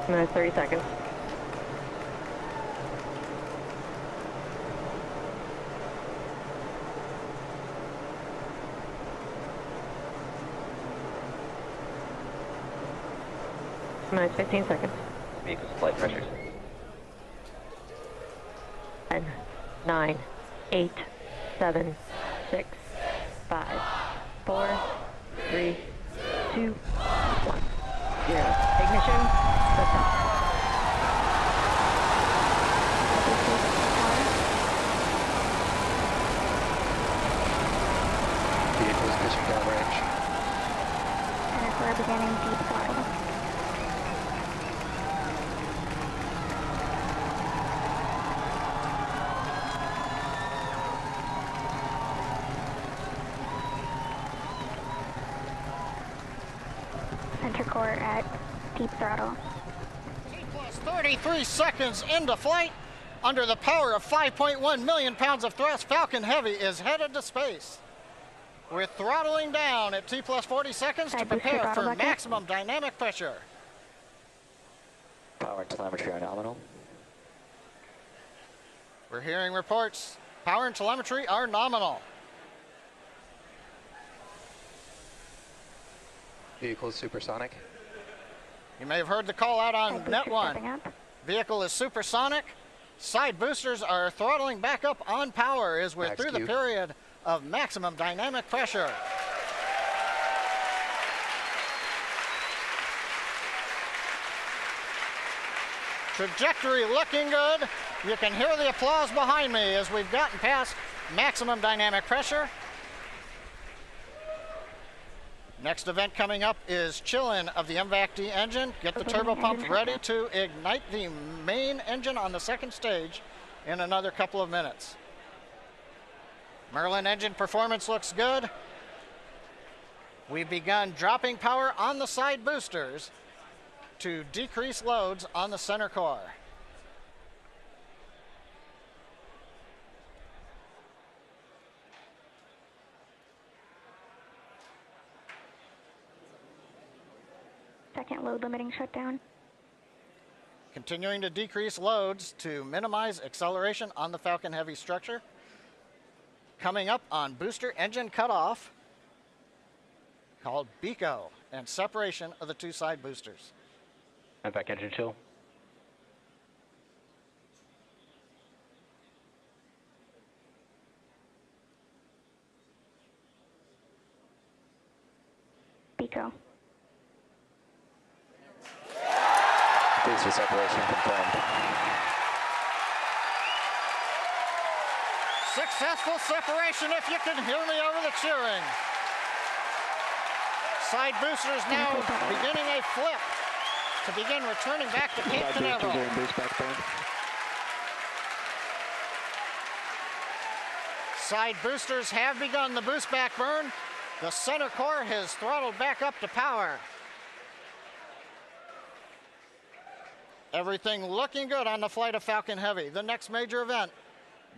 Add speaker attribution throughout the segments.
Speaker 1: Minutes, 30 seconds. Minutes, 15 seconds.
Speaker 2: Vehicle's flight pressures.
Speaker 1: 10, 9, 8, 7, 6, 5, 4, 3, 2, 1, 0. Ignition, liftoff.
Speaker 3: Vehicles pitching downrange.
Speaker 4: And if we're beginning deep throttle. Center core at deep throttle.
Speaker 5: T-plus 33 seconds into flight. Under the power of 5.1 million pounds of thrust, Falcon Heavy is headed to space. We're throttling down at T-plus 40 seconds to prepare for maximum dynamic pressure.
Speaker 2: Power and telemetry are nominal.
Speaker 5: We're hearing reports. Power and telemetry are nominal.
Speaker 3: Vehicle is supersonic.
Speaker 5: You may have heard the call out on net one. Vehicle is supersonic. Side boosters are throttling back up on power as we're through the period of maximum dynamic pressure. Trajectory looking good. You can hear the applause behind me as we've gotten past maximum dynamic pressure. Next event coming up is chill-in of the MVAC-D engine. Get the turbo pump ready to ignite the main engine on the second stage in another couple of minutes. Merlin engine performance looks good. We've begun dropping power on the side boosters to decrease loads on the center core.
Speaker 4: Second load limiting shutdown.
Speaker 5: Continuing to decrease loads to minimize acceleration on the Falcon Heavy structure. Coming up on booster engine cutoff, called BECO, and separation of the two side boosters.
Speaker 2: MVAC engine chill.
Speaker 4: BECO.
Speaker 2: Booster separation confirmed.
Speaker 5: Successful separation, if you can hear me over the cheering. Side boosters now beginning a flip to begin returning back to Cape Canaveral. Side boosters have begun the boost back burn. The center core has throttled back up to power. Everything looking good on the flight of Falcon Heavy. The next major event,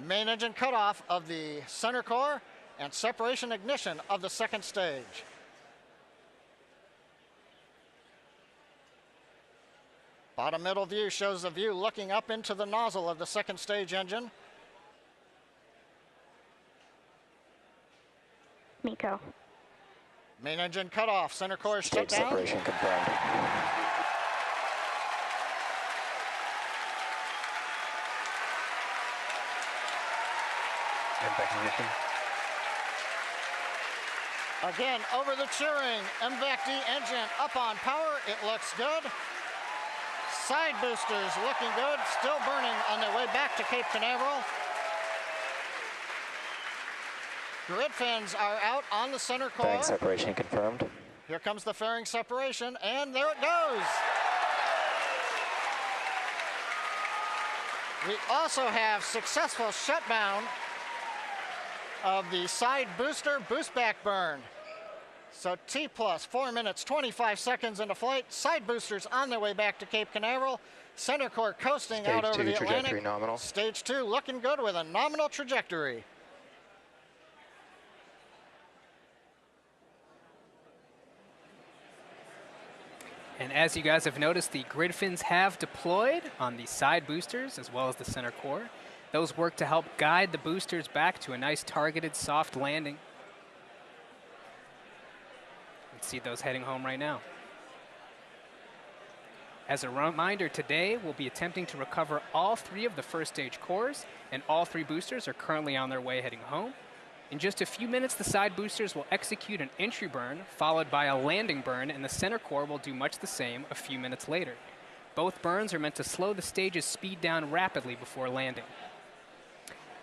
Speaker 5: main engine cutoff of the center core and separation ignition of the second stage. Bottom middle view shows the view looking up into the nozzle of the second stage engine.
Speaker 4: MECO.
Speaker 5: Main engine cutoff, center core shut down.
Speaker 2: Separation confirmed. MVAC ignition.
Speaker 5: Again, over the cheering, MVAC-D engine up on power. It looks good. Side boosters looking good, still burning on their way back to Cape Canaveral. Grid fins are out on the center core.
Speaker 2: Fairing separation confirmed.
Speaker 5: Here comes the fairing separation, and there it goes. We also have successful shutdown of the side booster boost back burn. So T plus 4 minutes, 25 seconds into flight. Side boosters on their way back to Cape Canaveral. Center core coasting out over the Atlantic.
Speaker 3: Trajectory nominal.
Speaker 5: Stage 2 looking good with a nominal trajectory.
Speaker 6: And as you guys have noticed, the grid fins have deployed on the side boosters as well as the center core. Those work to help guide the boosters back to a nice targeted soft landing. You can see those heading home right now. As a reminder, today we'll be attempting to recover all 3 of the first stage cores, and all 3 boosters are currently on their way heading home. In just a few minutes, the side boosters will execute an entry burn, followed by a landing burn, and the center core will do much the same a few minutes later. Both burns are meant to slow the stage's speed down rapidly before landing.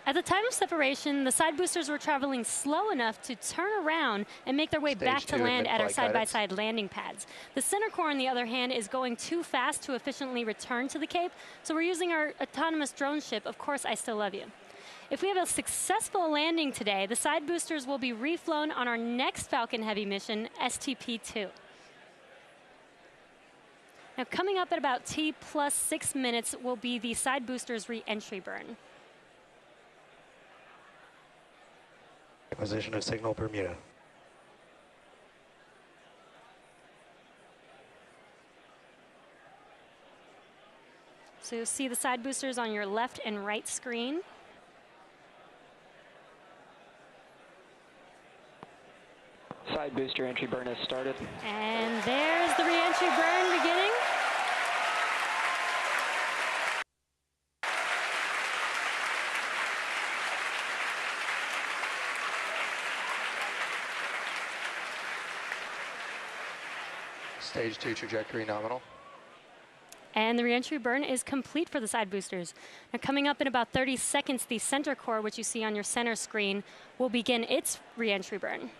Speaker 7: At the time of separation, the side boosters were traveling slow enough to turn around and make their way back to land at our side-by-side landing pads. The center core, on the other hand, is going too fast to efficiently return to the Cape, so we're using our autonomous drone ship, Of Course I Still Love You. If we have a successful landing today, the side boosters will be reflown on our next Falcon Heavy mission, STP-2. Now, coming up at about T plus 6 minutes will be the side boosters re-entry burn.
Speaker 3: Acquisition of signal Bermuda.
Speaker 7: So you'll see the side boosters on your left and right screen.
Speaker 2: Side booster entry burn has started.
Speaker 7: And there's the re-entry burn beginning.
Speaker 3: Stage 2 trajectory nominal.
Speaker 7: And the re-entry burn is complete for the side boosters. Now, coming up in about 30 seconds, the center core, which you see on your center screen, will begin its re-entry burn.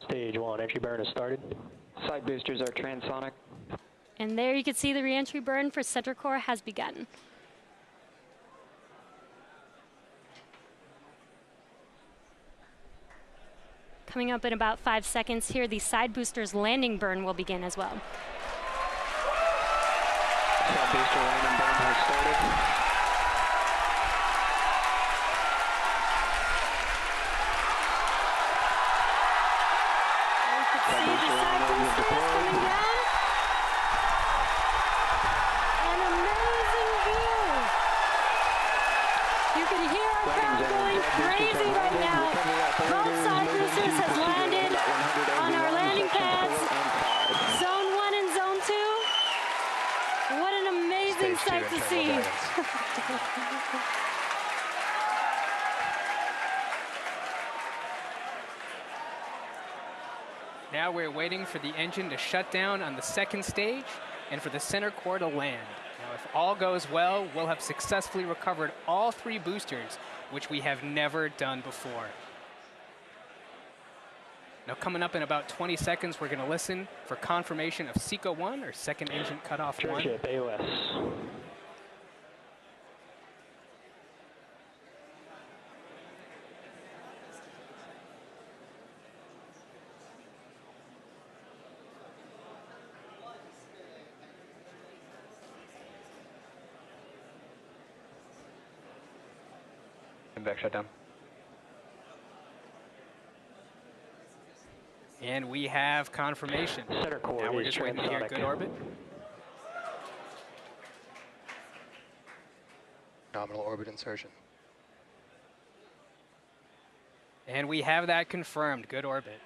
Speaker 2: Stage 1 entry burn has started. Side boosters are transonic.
Speaker 7: And there you can see the re-entry burn for center core has begun. Coming up in about 5 seconds here, the side boosters landing burn will begin as well.
Speaker 2: Side booster landing burn has started.
Speaker 6: Now we're waiting for the engine to shut down on the second stage and for the center core to land. Now, if all goes well, we'll have successfully recovered all 3 boosters, which we have never done before. Now, coming up in about 20 seconds, we're going to listen for confirmation of SECO 1, or second engine cutoff 1.
Speaker 2: Ship AOS.
Speaker 3: Back shutdown.
Speaker 6: And we have confirmation.
Speaker 2: Center core
Speaker 6: now we're
Speaker 2: is
Speaker 6: just waiting to hear good orbit.
Speaker 3: Nominal orbit insertion.
Speaker 6: And we have that confirmed, good orbit.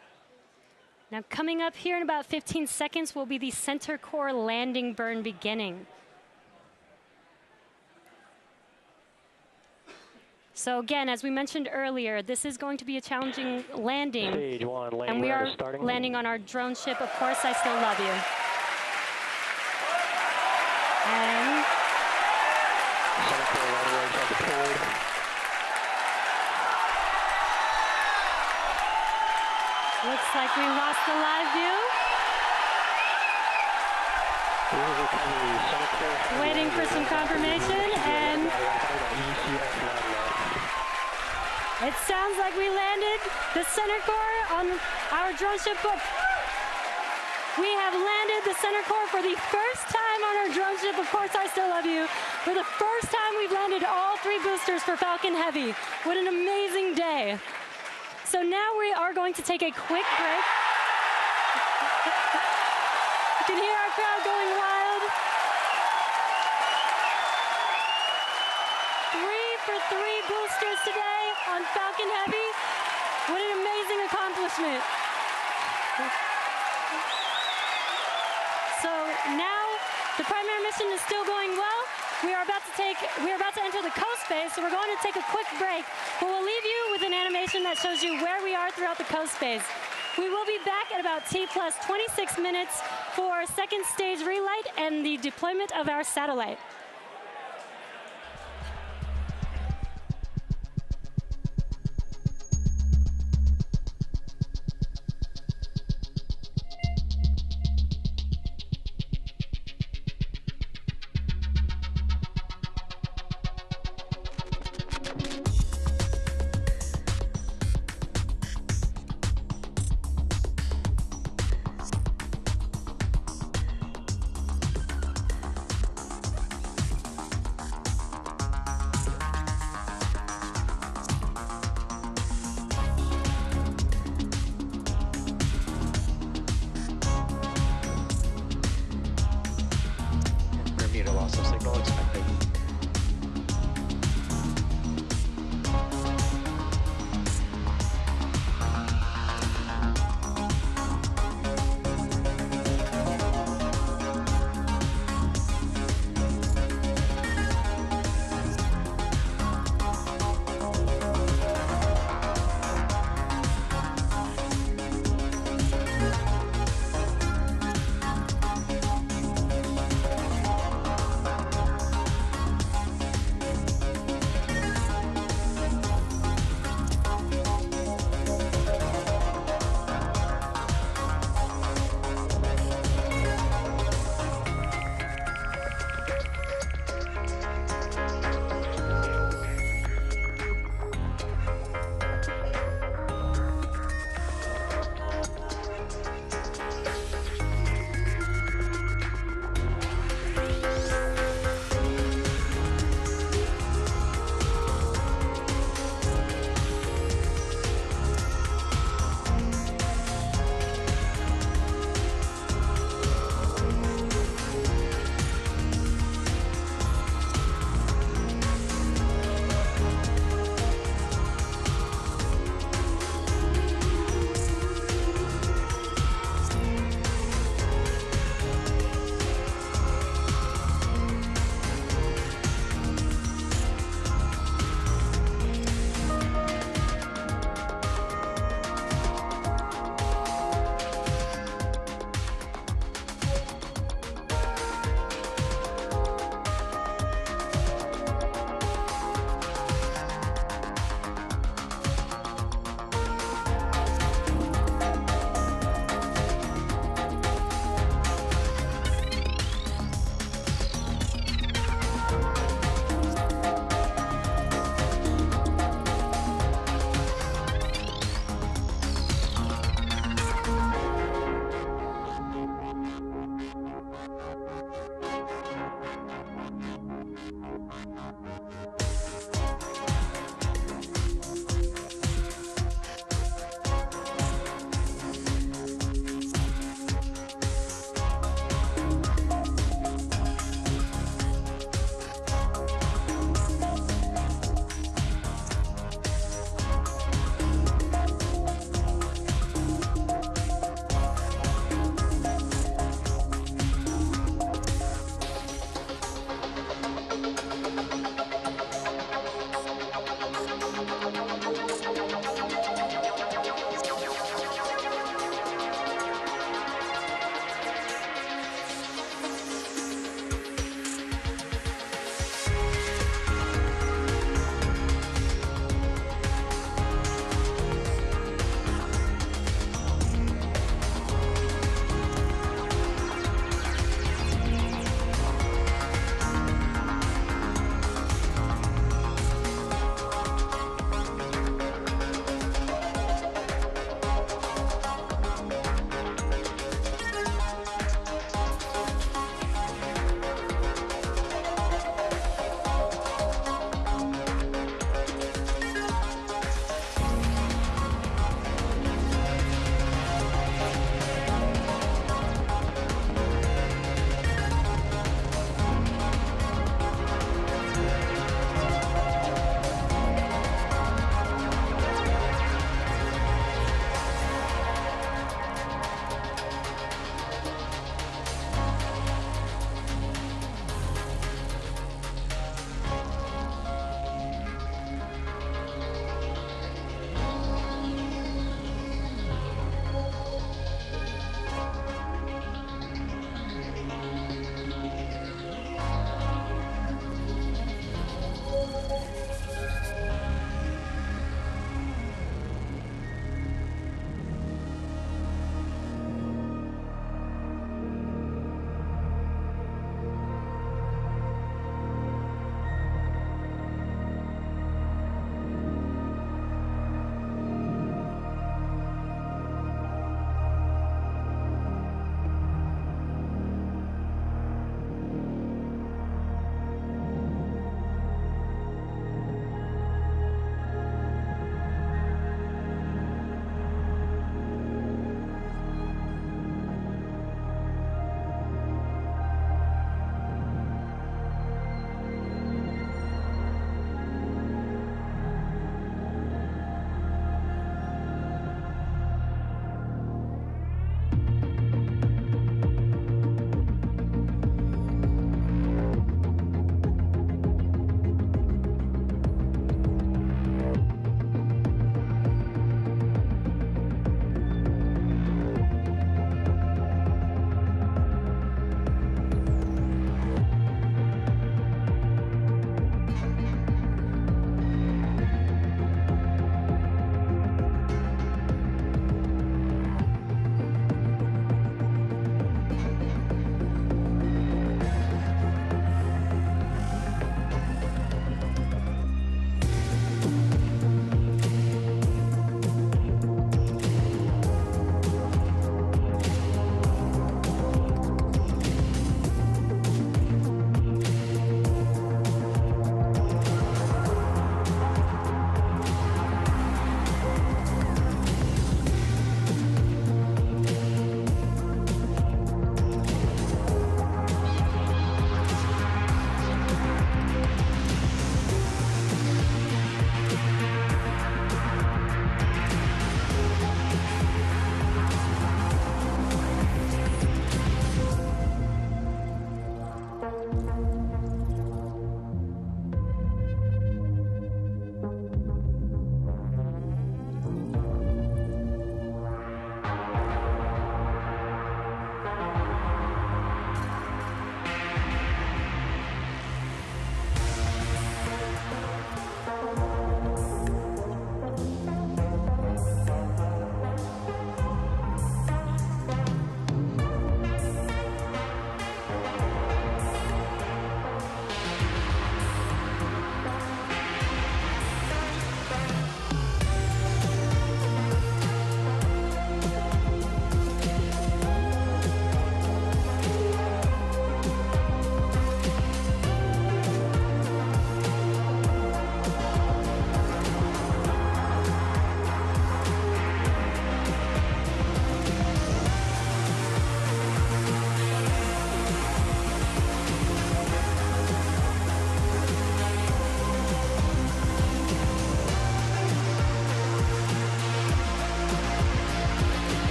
Speaker 7: Now, coming up here in about 15 seconds will be the center core landing burn beginning. So again, as we mentioned earlier, this is going to be a challenging landing.
Speaker 2: Stage 1 landing
Speaker 7: and we are
Speaker 2: starting.
Speaker 7: landing on our drone ship, Of Course I Still Love You. And
Speaker 2: Center core landing legs are deployed.
Speaker 7: looks like we lost the live view.
Speaker 2: We will recover the center core
Speaker 7: Waiting for some confirmation, and it sounds like we landed the center core on our drone ship. We have landed the center core for the first time on our drone ship. Of course, I Still Love You. For the first time, we've landed all 3 boosters for Falcon Heavy. What an amazing day. So now we are going to take a quick break. You can hear our crowd going wild. 3 for 3 boosters today on Falcon Heavy. What an amazing accomplishment. So now the primary mission is still going well. We are about to enter the coast phase, so we're going to take a quick break. But we'll leave you with an animation that shows you where we are throughout the coast phase. We will be back at about T+26 minutes for second stage relight and the deployment of our satellite.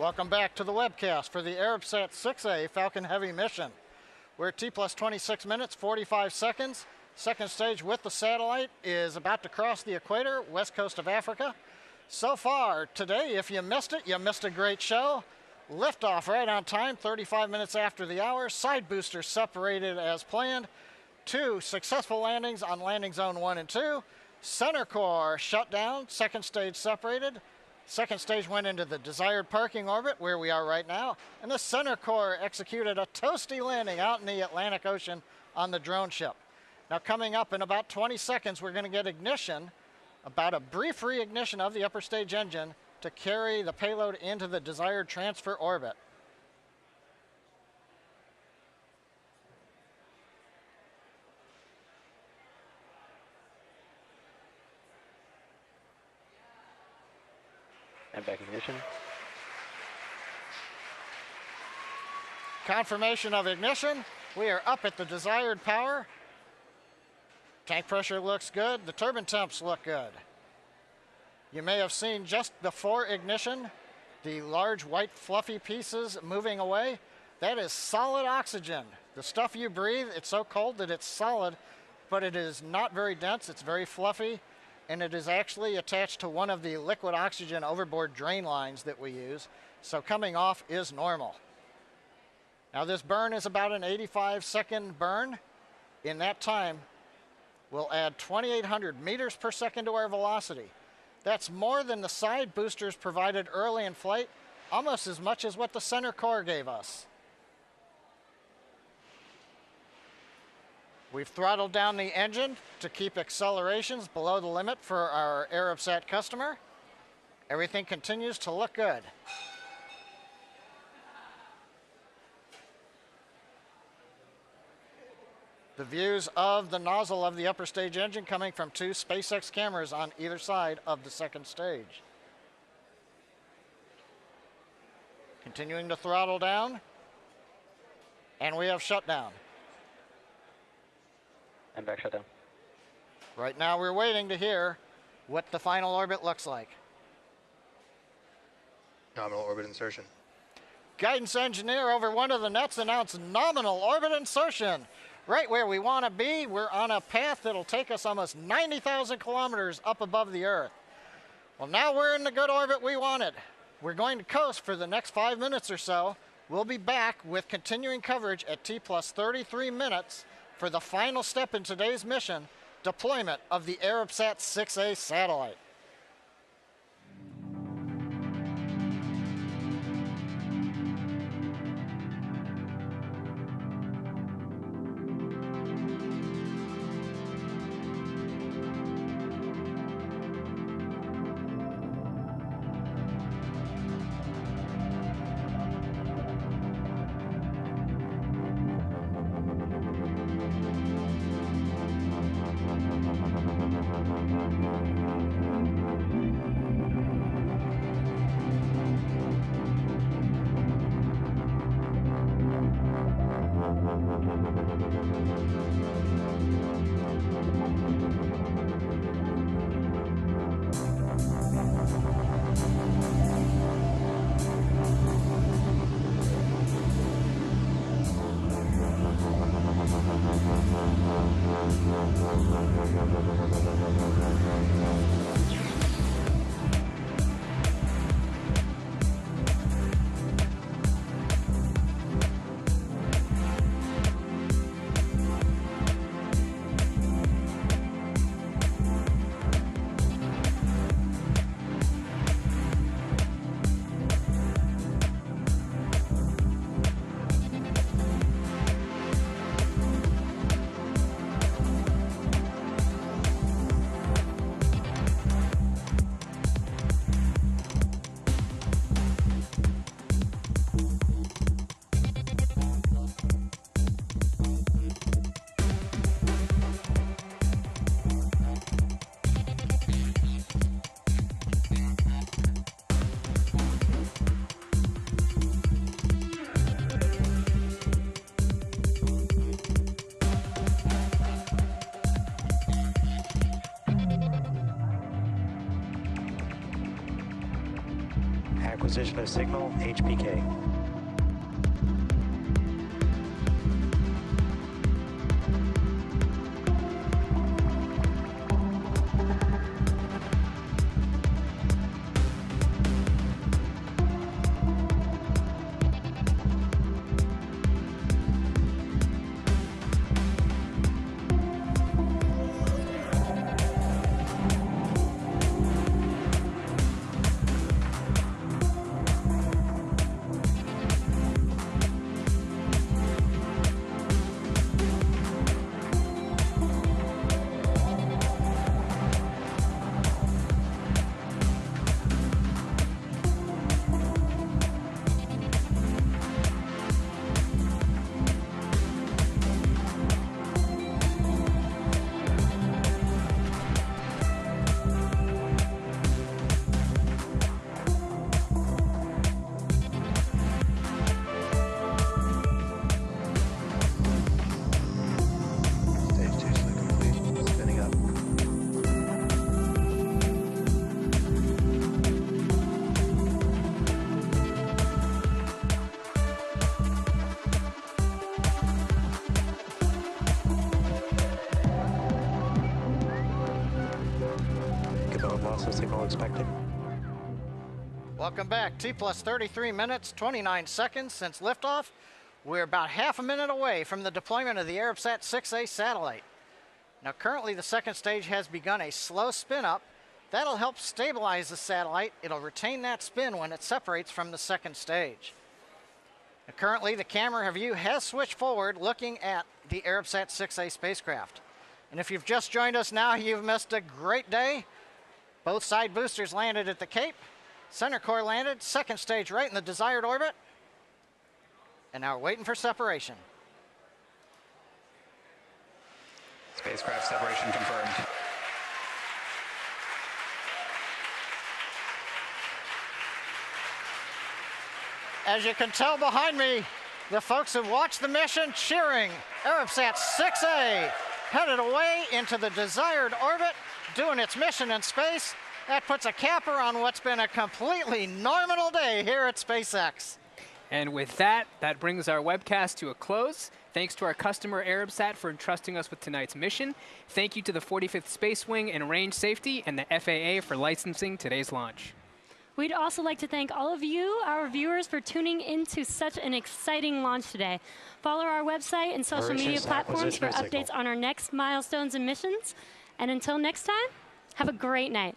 Speaker 5: Welcome back to the webcast for the Arabsat 6A Falcon Heavy mission. We're at T plus 26 minutes, 45 seconds. Second stage with the satellite is about to cross the equator, west coast of Africa. So far today, if you missed it, you missed a great show. Liftoff right on time, 35 minutes after the hour. Side boosters separated as planned. 2 successful landings on landing zone 1 and 2. Center core shut down, second stage separated. Second stage went into the desired parking orbit where we are right now, and the center core executed a toasty landing out in the Atlantic Ocean on the drone ship. Now coming up in about 20 seconds, we're going to get ignition, about a brief reignition of the upper stage engine to carry the payload into the desired transfer orbit.
Speaker 2: And back ignition.
Speaker 5: Confirmation of ignition. We are up at the desired power. Tank pressure looks good. The turbine temps look good. You may have seen just before ignition the large white fluffy pieces moving away. That is solid oxygen. The stuff you breathe, it's so cold that it's solid, but it is not very dense. It's very fluffy, and it is actually attached to one of the liquid oxygen overboard drain lines that we use. So coming off is normal. Now this burn is about an 85-second burn. In that time, we'll add 2,800 meters per second to our velocity. That's more than the side boosters provided early in flight, almost as much as what the center core gave us. We've throttled down the engine to keep accelerations below the limit for our Arabsat customer. Everything continues to look good. The views of the nozzle of the upper stage engine coming from 2 SpaceX cameras on either side of the second stage. Continuing to throttle down, and we have shutdown.
Speaker 2: And back shutdown.
Speaker 5: Right now we're waiting to hear what the final orbit looks like.
Speaker 3: Nominal orbit insertion.
Speaker 5: Guidance engineer over one of the nets announced nominal orbit insertion. Right where we want to be. We're on a path that'll take us almost 90,000 kilometers up above the Earth. Well, now we're in the good orbit we wanted. We're going to coast for the next 5 minutes or so. We'll be back with continuing coverage at T plus 33 minutes for the final step in today's mission, deployment of the Arabsat 6A satellite.
Speaker 3: acquisition of signal, HPK. Loss of signal expected.
Speaker 5: Welcome back. T plus 33 minutes, 29 seconds since liftoff. We're about half a minute away from the deployment of the Arabsat 6A satellite. Now, currently the second stage has begun a slow spin up. That'll help stabilize the satellite. It'll retain that spin when it separates from the second stage. Now, currently the camera view has switched forward looking at the Arabsat 6A spacecraft. And if you've just joined us now, you've missed a great day. Both side boosters landed at the Cape. Center core landed, second stage right in the desired orbit. And now we're waiting for separation.
Speaker 8: Spacecraft separation confirmed.
Speaker 5: As you can tell behind me, the folks who watched the mission cheering. Arabsat 6A headed away into the desired orbit, doing its mission in space. That puts a capper on what's been a completely normal day here at SpaceX.
Speaker 6: And with that, that brings our webcast to a close. Thanks to our customer Arabsat for entrusting us with tonight's mission. Thank you to the 45th Space Wing and Range Safety and the FAA for licensing today's launch.
Speaker 7: We'd also like to thank all of you, our viewers, for tuning into such an exciting launch today. Follow our website and social media platforms for updates on our next milestones and missions. And until next time, have a great night.